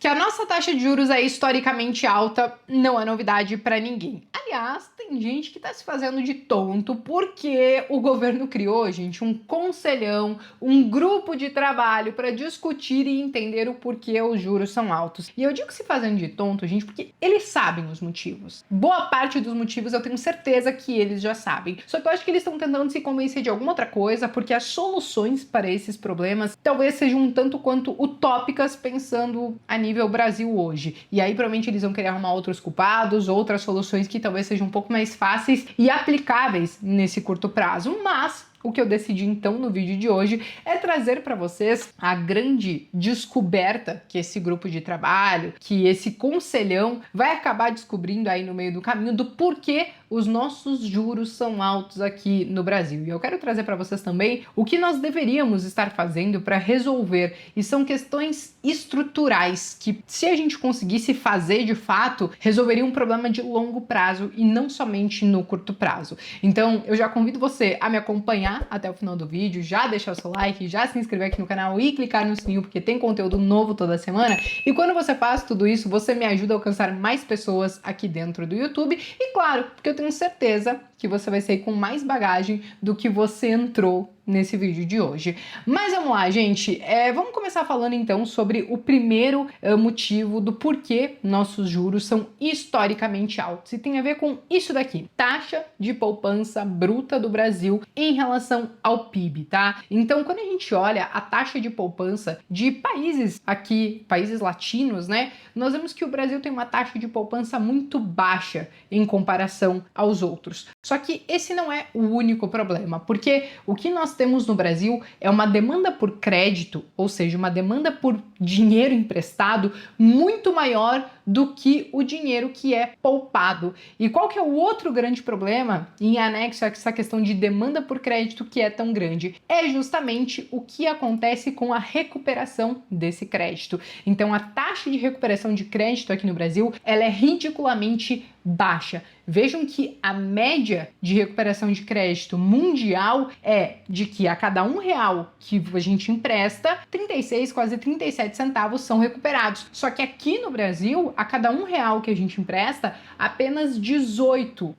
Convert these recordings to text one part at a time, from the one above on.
Que a nossa taxa de juros é historicamente alta não é novidade para ninguém. Aliás, tem gente que está se fazendo de tonto porque o governo criou, gente, um conselhão, um grupo de trabalho para discutir e entender o porquê os juros são altos. E eu digo se fazendo de tonto, gente, porque eles sabem os motivos. Boa parte dos motivos eu tenho certeza que eles já sabem. Só que eu acho que eles estão tentando se convencer de alguma outra coisa, porque as soluções para esses problemas talvez sejam um tanto quanto utópicas pensando a nível Brasil hoje. E aí provavelmente eles vão querer arrumar outros culpados, outras soluções que talvez sejam um pouco mais fáceis e aplicáveis nesse curto prazo. Mas o que eu decidi então no vídeo de hoje é trazer para vocês a grande descoberta que esse grupo de trabalho, que esse conselhão vai acabar descobrindo aí no meio do caminho do porquê os nossos juros são altos aqui no Brasil. E eu quero trazer para vocês também o que nós deveríamos estar fazendo para resolver. E são questões estruturais que, se a gente conseguisse fazer de fato, resolveria um problema de longo prazo e não somente no curto prazo. Então, eu já convido você a me acompanhar até o final do vídeo, já deixar o seu like, já se inscrever aqui no canal e clicar no sininho, porque tem conteúdo novo toda semana. E quando você faz tudo isso, você me ajuda a alcançar mais pessoas aqui dentro do YouTube. E claro, porque eu tenho certeza que você vai sair com mais bagagem do que você entrou nesse vídeo de hoje. Mas vamos lá, gente. Vamos começar falando então sobre o primeiro motivo do porquê nossos juros são historicamente altos. E tem a ver com isso daqui: taxa de poupança bruta do Brasil em relação ao PIB, tá? Então, quando a gente olha a taxa de poupança de países aqui, países latinos, né? Nós vemos que o Brasil tem uma taxa de poupança muito baixa em comparação aos outros. Só que esse não é o único problema, porque o que nós temos no Brasil é uma demanda por crédito, ou seja, uma demanda por dinheiro emprestado muito maior do que o dinheiro que é poupado. E qual que é o outro grande problema em anexo a essa questão de demanda por crédito que é tão grande? É justamente o que acontece com a recuperação desse crédito. Então, a taxa de recuperação de crédito aqui no Brasil, ela é ridiculamente baixa. Vejam que a média de recuperação de crédito mundial é de que a cada R$1 que a gente empresta, 36, quase 37 centavos são recuperados. Só que aqui no Brasil, a cada R$1 que a gente empresta, apenas 18,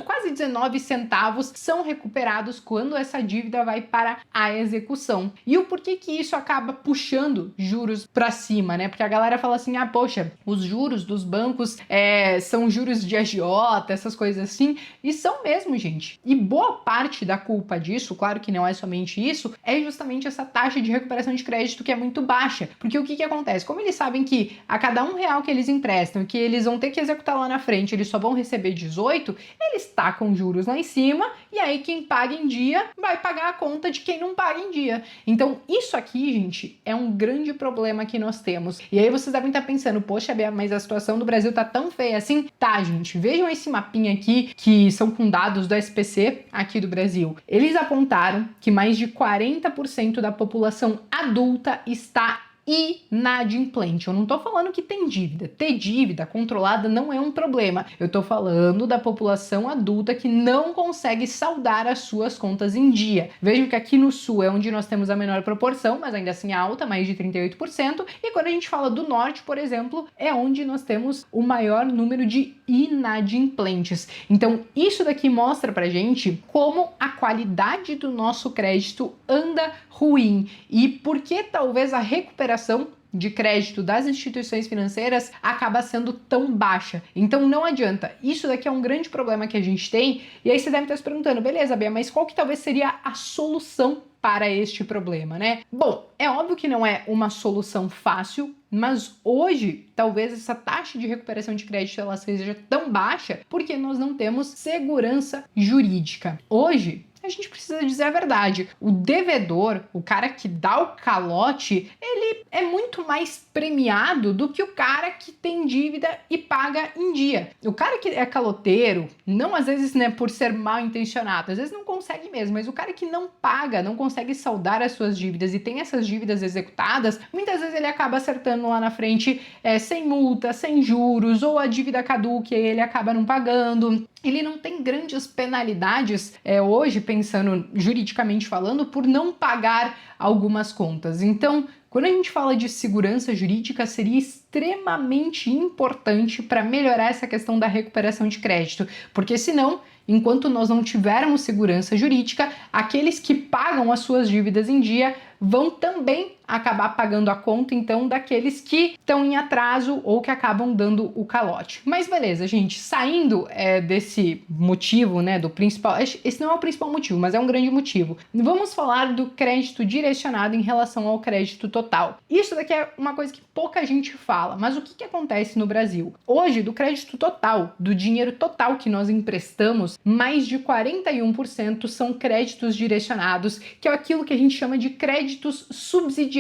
quase 19 centavos são recuperados quando essa dívida vai para a execução. E o porquê que isso acaba puxando juros para cima, né? Porque a galera fala assim, poxa, os juros dos bancos são juros de agiota, essas coisas assim, e são mesmo, gente. E boa parte da culpa disso, claro que não é somente isso, é justamente essa taxa de recuperação de crédito que é muito baixa. Porque o que acontece? Como eles sabem que a cada R$1 que eles emprestam, que eles vão ter que executar lá na frente, eles só vão receber 18, eles tacam juros lá em cima, e aí quem paga em dia vai pagar a conta de quem não paga em dia. Então, isso aqui, gente, é um grande problema que nós temos. E aí vocês devem estar pensando, poxa, Bia, mas a situação do Brasil tá tão feia assim? Tá, gente, vejam esse mapinha aqui, que são com dados do SPC aqui do Brasil. Eles apontaram que mais de 40% da população adulta está inadimplente. Eu não tô falando que tem dívida. Ter dívida controlada não é um problema. Eu tô falando da população adulta que não consegue saldar as suas contas em dia. Vejam que aqui no Sul é onde nós temos a menor proporção, mas ainda assim alta, mais de 38%. E quando a gente fala do Norte, por exemplo, é onde nós temos o maior número de inadimplentes. Então, isso daqui mostra pra gente como a qualidade do nosso crédito anda ruim e por que talvez a recuperação de crédito das instituições financeiras acaba sendo tão baixa. Então não adianta. Isso daqui é um grande problema que a gente tem. E aí você deve estar se perguntando, beleza, Bia, mas qual que talvez seria a solução para este problema, né? Bom, é óbvio que não é uma solução fácil, mas hoje talvez essa taxa de recuperação de crédito ela seja tão baixa porque nós não temos segurança jurídica. Hoje a gente precisa dizer a verdade. O devedor, o cara que dá o calote, ele é muito mais premiado do que o cara que tem dívida e paga em dia. O cara que é caloteiro, não às vezes, né, por ser mal intencionado, às vezes não consegue mesmo, mas o cara que não paga, não consegue saldar as suas dívidas e tem essas dívidas executadas, muitas vezes ele acaba acertando lá na frente sem multa, sem juros, ou a dívida caduca e ele acaba não pagando. Ele não tem grandes penalidades hoje, pensando juridicamente falando, por não pagar algumas contas. Então, quando a gente fala de segurança jurídica, seria extremamente importante para melhorar essa questão da recuperação de crédito, porque senão, enquanto nós não tivermos segurança jurídica, aqueles que pagam as suas dívidas em dia vão também acabar pagando a conta, então, daqueles que estão em atraso ou que acabam dando o calote. Mas beleza, gente, saindo desse motivo, né, do principal, esse não é o principal motivo, mas é um grande motivo. Vamos falar do crédito direcionado em relação ao crédito total. Isso daqui é uma coisa que pouca gente fala, mas o que acontece no Brasil? Hoje, do crédito total, do dinheiro total que nós emprestamos, mais de 41% são créditos direcionados, que é aquilo que a gente chama de créditos subsidiados.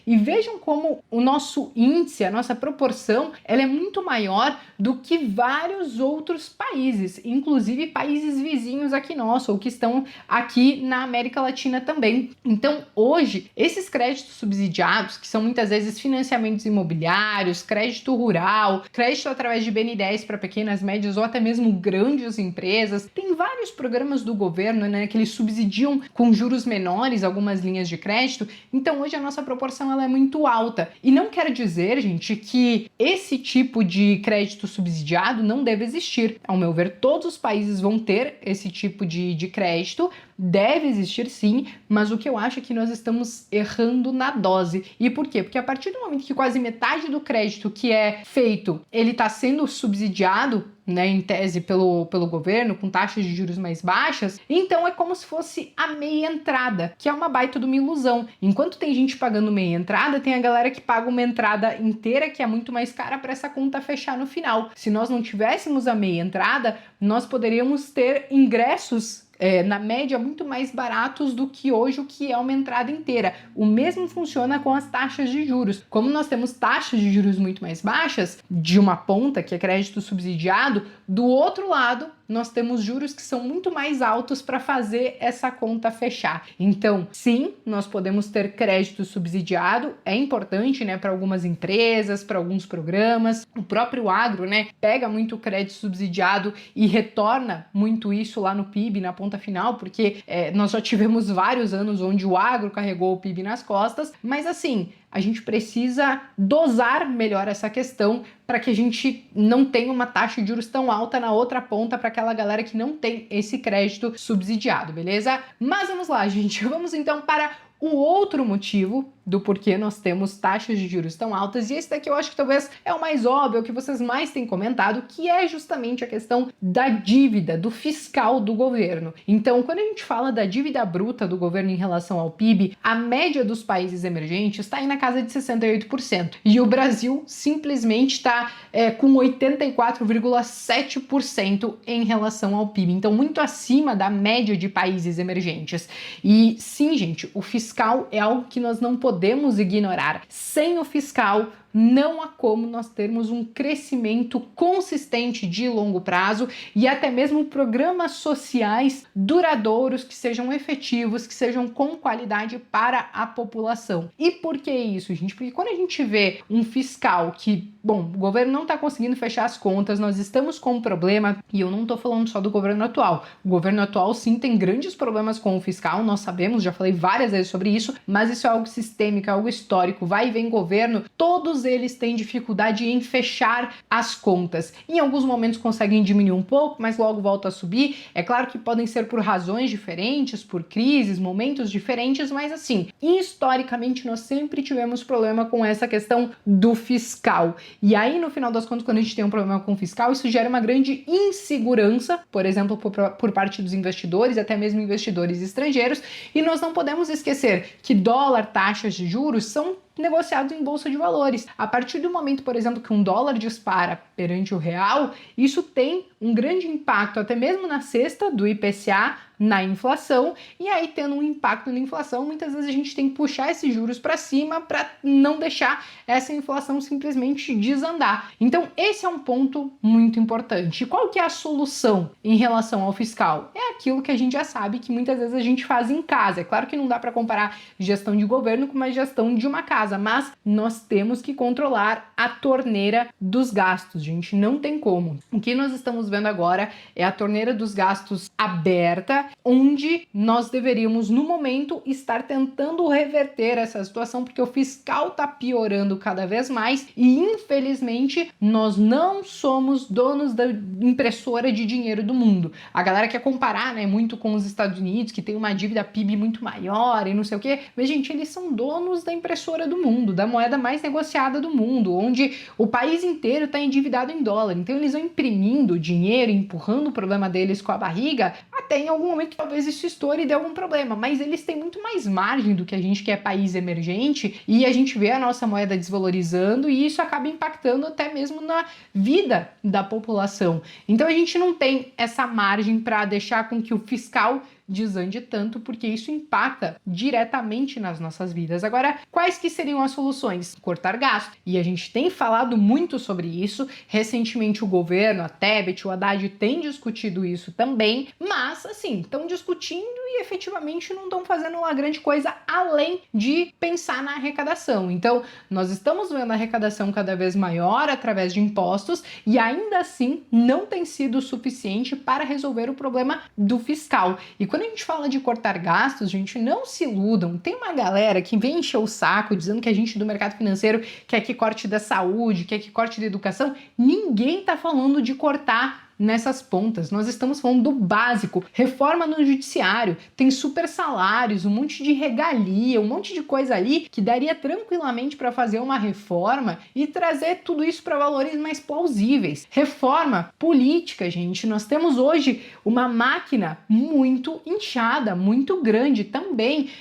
E vejam como o nosso índice, a nossa proporção, ela é muito maior do que vários outros países, inclusive países vizinhos aqui nosso, ou que estão aqui na América Latina também. Então, hoje, esses créditos subsidiados, que são muitas vezes financiamentos imobiliários, crédito rural, crédito através de BNDES para pequenas, médias ou até mesmo grandes empresas, tem vários programas do governo, né, que eles subsidiam com juros menores algumas linhas de crédito. Então, hoje a nossa proporção ela é muito alta. E não quer dizer, gente, que esse tipo de crédito subsidiado não deve existir. Ao meu ver, todos os países vão ter esse tipo de crédito, deve existir sim, mas o que eu acho é que nós estamos errando na dose. E por quê? Porque a partir do momento que quase metade do crédito que é feito, ele está sendo subsidiado, né, em tese pelo governo, com taxas de juros mais baixas, então é como se fosse a meia entrada, que é uma baita de uma ilusão. Enquanto tem gente pagando meia entrada, tem a galera que paga uma entrada inteira, que é muito mais cara para essa conta fechar no final. Se nós não tivéssemos a meia entrada, nós poderíamos ter ingressos na média, muito mais baratos do que hoje o que é uma entrada inteira. O mesmo funciona com as taxas de juros. Como nós temos taxas de juros muito mais baixas, de uma ponta, que é crédito subsidiado, do outro lado, nós temos juros que são muito mais altos para fazer essa conta fechar. Então, sim, nós podemos ter crédito subsidiado, é importante, né, para algumas empresas, para alguns programas. O próprio agro, né, pega muito crédito subsidiado e retorna muito isso lá no PIB, na ponta final, porque nós já tivemos vários anos onde o agro carregou o PIB nas costas, mas assim, a gente precisa dosar melhor essa questão para que a gente não tenha uma taxa de juros tão alta na outra ponta para aquela galera que não tem esse crédito subsidiado, beleza? Mas vamos lá, gente, vamos então para o outro motivo do porquê nós temos taxas de juros tão altas, e esse daqui eu acho que talvez é o mais óbvio, o que vocês mais têm comentado, que é justamente a questão da dívida, do fiscal do governo. Então, quando a gente fala da dívida bruta do governo em relação ao PIB, a média dos países emergentes está aí na casa de 68%, e o Brasil simplesmente está com 84,7% em relação ao PIB, então muito acima da média de países emergentes. E sim, gente, o fiscal é algo que nós não podemos ignorar. Sem o fiscal, não há como nós termos um crescimento consistente de longo prazo e até mesmo programas sociais duradouros que sejam efetivos, que sejam com qualidade para a população. E por que isso, gente? Porque quando a gente vê um fiscal que, bom, o governo não está conseguindo fechar as contas, nós estamos com um problema, e eu não estou falando só do governo atual. O governo atual, sim, tem grandes problemas com o fiscal, nós sabemos, já falei várias vezes sobre isso, mas isso é algo sistêmico, é algo histórico, vai e vem governo, todos eles têm dificuldade em fechar as contas. Em alguns momentos conseguem diminuir um pouco, mas logo volta a subir. É claro que podem ser por razões diferentes, por crises, momentos diferentes, mas assim, historicamente nós sempre tivemos problema com essa questão do fiscal. E aí, no final das contas, quando a gente tem um problema com o fiscal, isso gera uma grande insegurança, por exemplo, por parte dos investidores, até mesmo investidores estrangeiros, e nós não podemos esquecer que dólar, taxas de juros são negociados em bolsa de valores. A partir do momento, por exemplo, que um dólar dispara perante o real, isso tem um grande impacto até mesmo na cesta do IPCA, na inflação, e aí tendo um impacto na inflação, muitas vezes a gente tem que puxar esses juros para cima para não deixar essa inflação simplesmente desandar. Então, esse é um ponto muito importante. Qual que é a solução em relação ao fiscal? É aquilo que a gente já sabe que muitas vezes a gente faz em casa. É claro que não dá para comparar gestão de governo com uma gestão de uma casa, mas nós temos que controlar a torneira dos gastos, gente, não tem como. O que nós estamos vendo agora é a torneira dos gastos aberta, barriga, onde nós deveríamos, no momento, estar tentando reverter essa situação, porque o fiscal tá piorando cada vez mais e, infelizmente, nós não somos donos da impressora de dinheiro do mundo. A galera quer comparar, né, muito com os Estados Unidos, que tem uma dívida PIB muito maior e não sei o quê, mas, gente, eles são donos da impressora do mundo, da moeda mais negociada do mundo, onde o país inteiro está endividado em dólar. Então, eles vão imprimindo dinheiro, empurrando o problema deles com a barriga, até em algum momento talvez isso estoure e dê algum problema, mas eles têm muito mais margem do que a gente, que é país emergente, e a gente vê a nossa moeda desvalorizando e isso acaba impactando até mesmo na vida da população. Então a gente não tem essa margem para deixar com que o fiscal desande tanto, porque isso impacta diretamente nas nossas vidas. Agora, quais que seriam as soluções? Cortar gasto. E a gente tem falado muito sobre isso. Recentemente o governo, a Tebet, o Haddad tem discutido isso também, mas assim, estão discutindo e efetivamente não estão fazendo uma grande coisa além de pensar na arrecadação. Então, nós estamos vendo a arrecadação cada vez maior através de impostos e ainda assim não tem sido suficiente para resolver o problema do fiscal. E quando a gente fala de cortar gastos, gente, não se iludam. Tem uma galera que vem encher o saco dizendo que a gente do mercado financeiro quer que corte da saúde, quer que corte da educação. Ninguém tá falando de cortar nessas pontas. Nós estamos falando do básico. Reforma no judiciário, tem super salários, um monte de regalia, um monte de coisa ali que daria tranquilamente para fazer uma reforma e trazer tudo isso para valores mais plausíveis. Reforma política, gente. Nós temos hoje uma máquina muito inchada, muito grande também,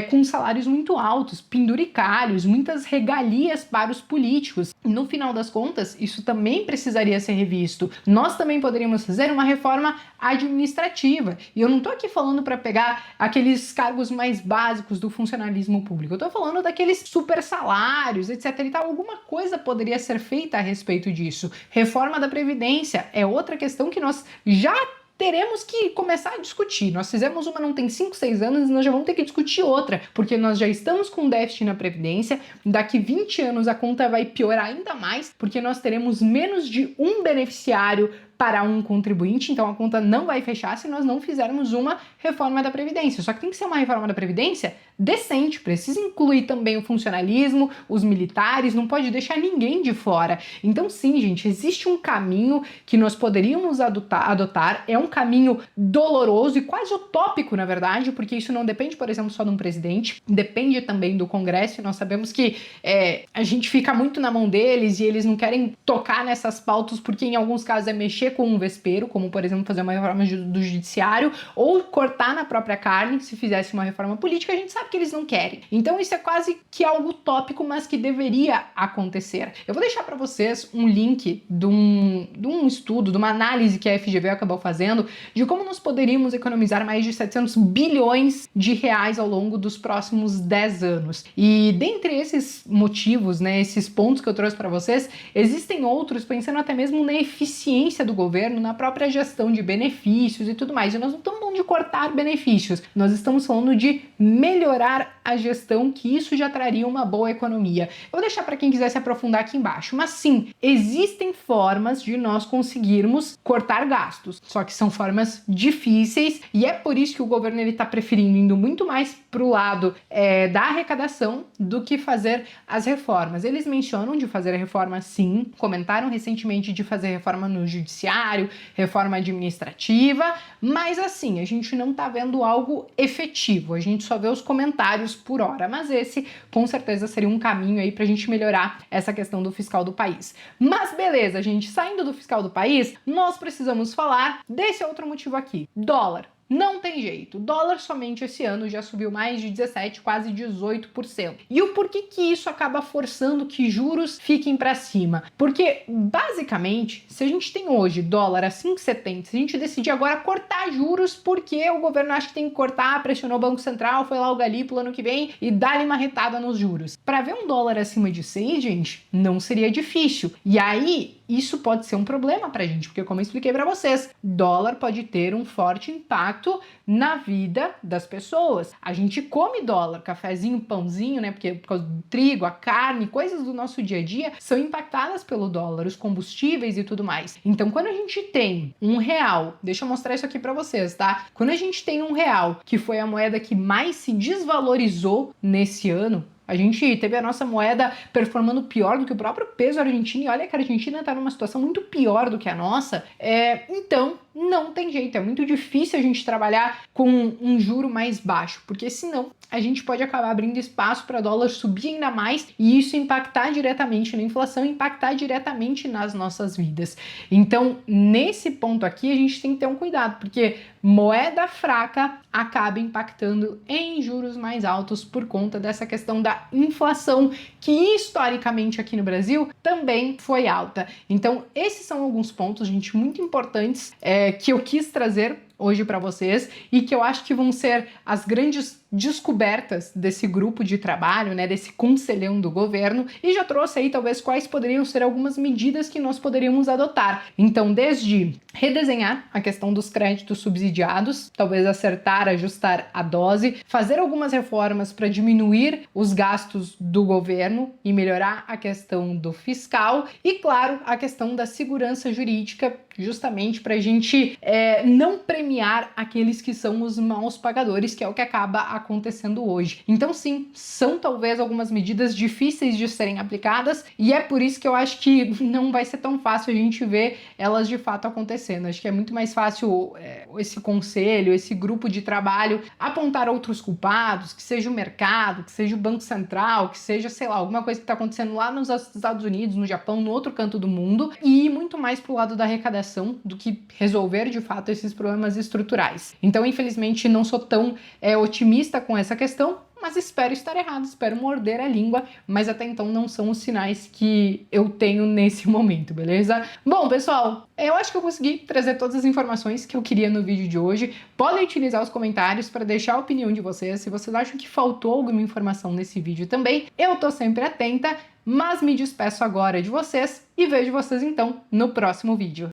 com salários muito altos, penduricalhos, muitas regalias para os políticos. No final das contas, isso também precisaria ser revisto. Nós também poderíamos fazer uma reforma administrativa. E eu não tô aqui falando para pegar aqueles cargos mais básicos do funcionalismo público. Eu tô falando daqueles super salários, etc e tal. Alguma coisa poderia ser feita a respeito disso. Reforma da Previdência é outra questão que nós já teremos que começar a discutir. Nós fizemos uma não tem 5, 6 anos e nós já vamos ter que discutir outra, porque nós já estamos com déficit na Previdência, daqui 20 anos a conta vai piorar ainda mais, porque nós teremos menos de um beneficiário para um contribuinte, então a conta não vai fechar se nós não fizermos uma reforma da Previdência. Só que tem que ser uma reforma da Previdência decente, precisa incluir também o funcionalismo, os militares, não pode deixar ninguém de fora. Então sim, gente, existe um caminho que nós poderíamos adotar, é um caminho doloroso e quase utópico, na verdade, porque isso não depende, por exemplo, só de um presidente, depende também do Congresso, e nós sabemos que a gente fica muito na mão deles e eles não querem tocar nessas pautas porque em alguns casos é mexer com um vespeiro, como por exemplo fazer uma reforma do judiciário ou cortar na própria carne. Se fizesse uma reforma política, a gente sabe que eles não querem. Então isso é quase que algo utópico, mas que deveria acontecer. Eu vou deixar para vocês um link de um estudo, de uma análise que a FGV acabou fazendo de como nós poderíamos economizar mais de 700 bilhões de reais ao longo dos próximos 10 anos. E dentre esses motivos, né, esses pontos que eu trouxe para vocês, existem outros pensando até mesmo na eficiência do governo, na própria gestão de benefícios e tudo mais. E nós não estamos falando de cortar benefícios, nós estamos falando de melhorar a gestão, que isso já traria uma boa economia. Eu vou deixar para quem quiser se aprofundar aqui embaixo, mas sim, existem formas de nós conseguirmos cortar gastos, só que são formas difíceis e é por isso que o governo está preferindo indo muito mais para o lado da arrecadação do que fazer as reformas. Eles mencionam de fazer a reforma sim, comentaram recentemente de fazer reforma no judiciário, reforma administrativa, mas assim, a gente não tá vendo algo efetivo, a gente só vê os comentários por hora, mas esse com certeza seria um caminho aí pra gente melhorar essa questão do fiscal do país. Mas beleza, gente, saindo do fiscal do país, nós precisamos falar desse outro motivo aqui, dólar. Não tem jeito, o dólar somente esse ano já subiu mais de 17%, quase 18%. E o porquê que isso acaba forçando que juros fiquem para cima? Porque, basicamente, se a gente tem hoje dólar a 5,70, se a gente decidir agora cortar juros porque o governo acha que tem que cortar, pressionou o Banco Central, foi lá o Galípolo ano que vem e dá-lhe uma retada nos juros. Para ver um dólar acima de 6, gente, não seria difícil. E aí, isso pode ser um problema pra gente, porque como eu expliquei pra vocês, dólar pode ter um forte impacto na vida das pessoas. A gente come dólar, cafezinho, pãozinho, né? Porque por causa do trigo, a carne, coisas do nosso dia a dia são impactadas pelo dólar, os combustíveis e tudo mais. Então, quando a gente tem R$ 1, deixa eu mostrar isso aqui pra vocês, tá? Quando a gente tem R$ 1, que foi a moeda que mais se desvalorizou nesse ano, a gente teve a nossa moeda performando pior do que o próprio peso argentino, e olha que a Argentina está numa situação muito pior do que a nossa, então não tem jeito, é muito difícil a gente trabalhar com um juro mais baixo, porque senão a gente pode acabar abrindo espaço para dólar subir ainda mais e isso impactar diretamente na inflação, impactar diretamente nas nossas vidas. Então, nesse ponto aqui, a gente tem que ter um cuidado, porque moeda fraca acaba impactando em juros mais altos por conta dessa questão da inflação, que historicamente aqui no Brasil também foi alta. Então, esses são alguns pontos, gente, muito importantes que eu quis trazer hoje para vocês e que eu acho que vão ser as grandes descobertas desse grupo de trabalho, né, desse conselhão do governo, e já trouxe aí talvez quais poderiam ser algumas medidas que nós poderíamos adotar. Então, desde redesenhar a questão dos créditos subsidiados, talvez acertar, ajustar a dose, fazer algumas reformas para diminuir os gastos do governo e melhorar a questão do fiscal e, claro, a questão da segurança jurídica, justamente para a gente não premiar aqueles que são os maus pagadores, que é o que acaba acontecendo hoje. Então, sim, são talvez algumas medidas difíceis de serem aplicadas e é por isso que eu acho que não vai ser tão fácil a gente ver elas de fato acontecendo. Acho que é muito mais fácil esse conselho, esse grupo de trabalho apontar outros culpados, que seja o mercado, que seja o Banco Central, que seja, sei lá, alguma coisa que está acontecendo lá nos Estados Unidos, no Japão, no outro canto do mundo, e ir muito mais pro lado da arrecadação do que resolver de fato esses problemas estruturais. Então, infelizmente, não sou tão otimista com essa questão, mas espero estar errado, espero morder a língua, mas até então não são os sinais que eu tenho nesse momento, beleza? Bom, pessoal, eu acho que eu consegui trazer todas as informações que eu queria no vídeo de hoje. Podem utilizar os comentários para deixar a opinião de vocês, se vocês acham que faltou alguma informação nesse vídeo também, eu tô sempre atenta, mas me despeço agora de vocês e vejo vocês então no próximo vídeo.